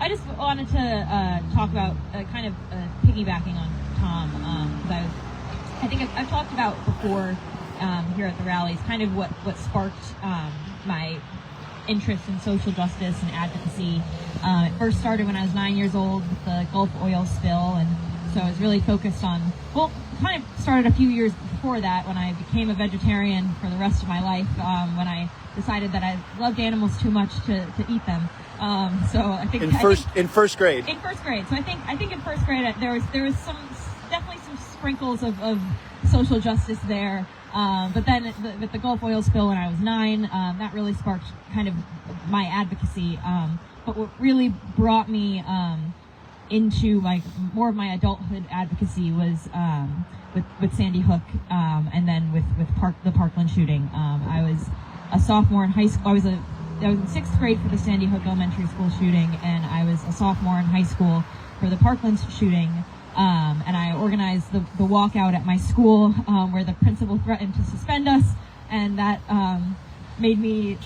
I just wanted to talk about kind of piggybacking on Tom, because I think I've talked about before here at the rallies kind of what sparked my interest in social justice and advocacy. It first started when I was 9 years old with the Gulf oil spill, and so I was really focused on, well, kind of started a few years before that when I became a vegetarian for the rest of my life, when I decided that I loved animals too much to eat them. So I think in first grade. So I think in first grade there was definitely some sprinkles of social justice there. But then with the Gulf oil spill when I was 9, that really sparked kind of my advocacy. But what really brought me into more of my adulthood advocacy was with Sandy Hook, and then with the Parkland shooting. I was a sophomore in high school. I was in 6th grade for the Sandy Hook Elementary School shooting, and I was a sophomore in high school for the Parkland shooting. And I organized the walkout at my school, where the principal threatened to suspend us, and that made me,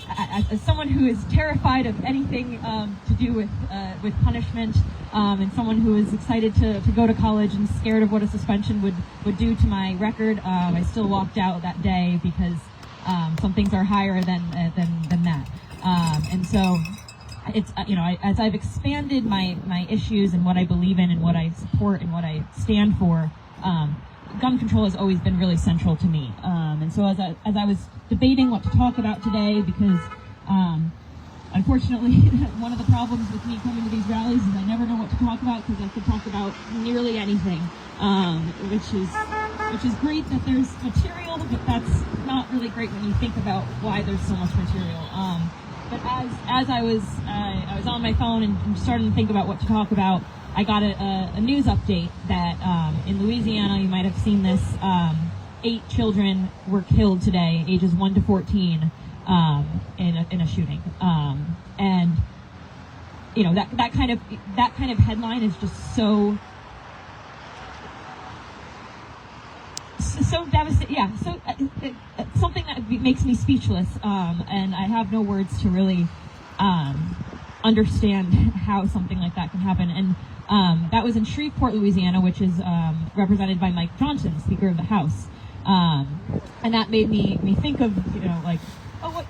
as someone who is terrified of anything to do with punishment, and someone who is excited to go to college and scared of what a suspension would do to my record, I still walked out that day because some things are higher than that. And so it's, as I've expanded my issues and what I believe in and what I support and what I stand for, gun control has always been really central to me. And so as I was debating what to talk about today, because unfortunately one of the problems with me coming to these rallies is I never know what to talk about, because I could talk about nearly anything, which is great that there's material, but that's not really great when you think about why there's so much material. But as I was on my phone and starting to think about what to talk about, I got a news update that in Louisiana, you might have seen this, 8 children were killed today, ages 1 to 14, in a shooting. And that kind of headline is just so devastating. Yeah, so something that makes me speechless, and I have no words to really understand how something like that can happen. And that was in Shreveport, Louisiana, which is represented by Mike Johnson, Speaker of the House. And that made me think of what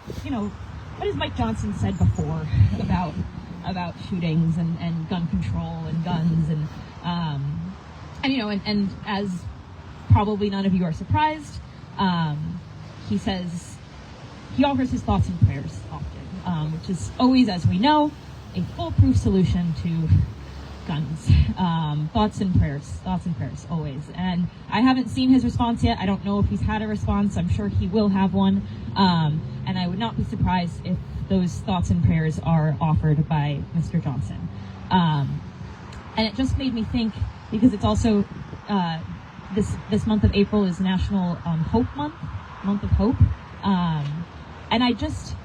has Mike Johnson said before about shootings and gun control and guns and as probably none of you are surprised, he says he offers his thoughts and prayers often, which is always, as we know, a foolproof solution to guns. Thoughts and prayers, always. And I haven't seen his response yet. I don't know if he's had a response. I'm sure he will have one. And I would not be surprised if those thoughts and prayers are offered by Mr. Johnson. And it just made me think, because it's also this month of April is National Hope Month of Hope. And I just,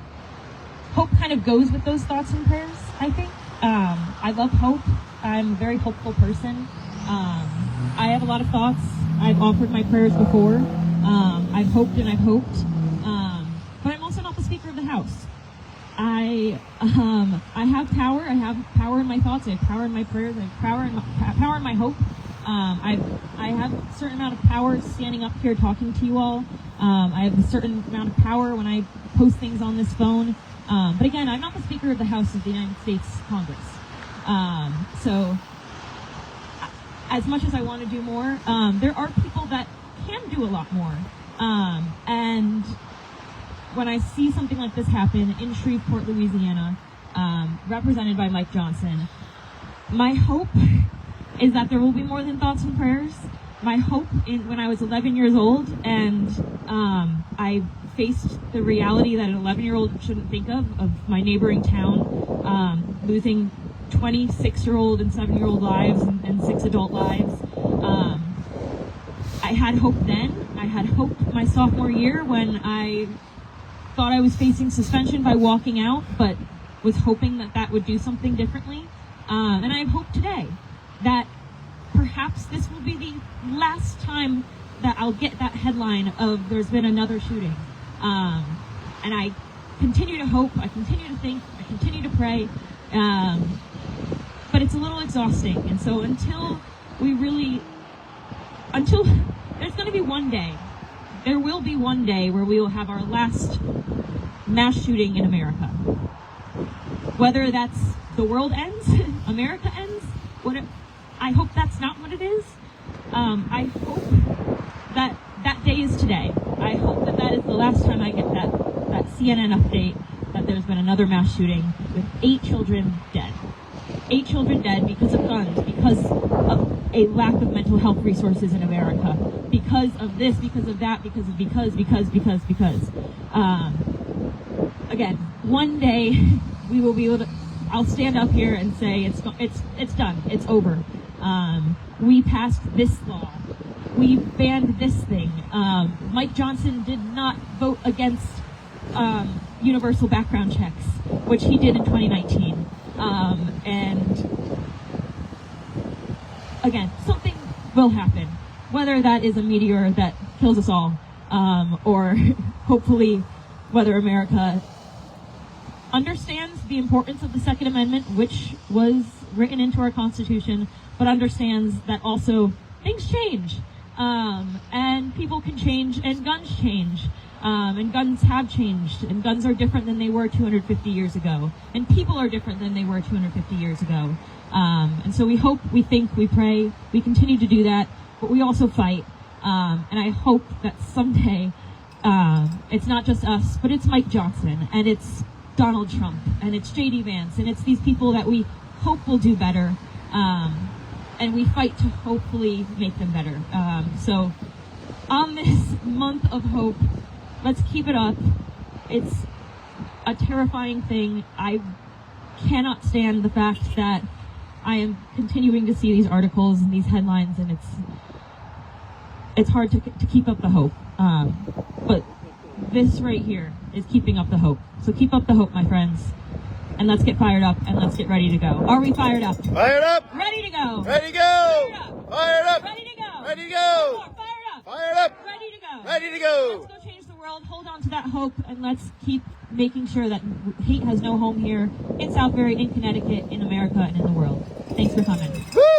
hope kind of goes with those thoughts and prayers, I think. I love hope. I'm a very hopeful person. I have a lot of thoughts. I've offered my prayers before. I've hoped and I've hoped. But I'm also not the Speaker of the House. I have power. I have power in my thoughts. I have power in my prayers. I have power in my hope. I have a certain amount of power standing up here talking to you all. I have a certain amount of power when I post things on this phone. But again, I'm not the Speaker of the House of the United States Congress. So as much as I want to do more, there are people that can do a lot more. And when I see something like this happen in Shreveport, Louisiana, represented by Mike Johnson, my hope is that there will be more than thoughts and prayers. My hope when I was 11 years old and I faced the reality that an 11-year-old shouldn't think of my neighboring town losing 26-year-old and 7-year-old lives and 6 adult lives. I had hope then. I had hope my sophomore year when I thought I was facing suspension by walking out, but was hoping that would do something differently. And I have hope today that perhaps this will be the last time that I'll get that headline of there's been another shooting. And I continue to hope, I continue to think, I continue to pray. but it's a little exhausting. And so until there's going to be one day, there will be one day where we will have our last mass shooting in America. Whether that's the world ends, America ends, I hope that's not what it is. I hope that day is today. I hope that is the last time I get that CNN update that there's been another mass shooting with 8 children dead. 8 children dead because of guns, because of a lack of mental health resources in America, because of this, because of that, because. Again, one day we will be able to. I'll stand up here and say it's done. It's over. We passed this law. We banned this thing. Mike Johnson did not vote against universal background checks, which he did in 2019. And again, something will happen, whether that is a meteor that kills us all, or hopefully whether America understands the importance of the Second Amendment, which was written into our Constitution, but understands that also things change, and people can change, and guns change, and guns have changed, and guns are different than they were 250 years ago, and people are different than they were 250 years ago. And so we hope, we think, we pray, we continue to do that, but we also fight, and I hope that someday it's not just us, but it's Mike Johnson, and it's Donald Trump, and it's J.D. Vance, and it's these people that we hope will do better, and we fight to hopefully make them better. So on this month of hope, let's keep it up. It's a terrifying thing. I cannot stand the fact that I am continuing to see these articles and these headlines, and it's hard to keep up the hope. But this right here is keeping up the hope. So keep up the hope, my friends. And let's get fired up, and let's get ready to go. Are we fired up? Fired up! Ready to go! Ready to go! Fired up! Fired up! Ready to go! Ready to go! More. Fired up! Fired up! Ready to go! Ready to go! Let's go change the world. Hold on to that hope, and let's keep making sure that hate has no home here in Southbury, in Connecticut, in America, and in the world. Thanks for coming. Woo!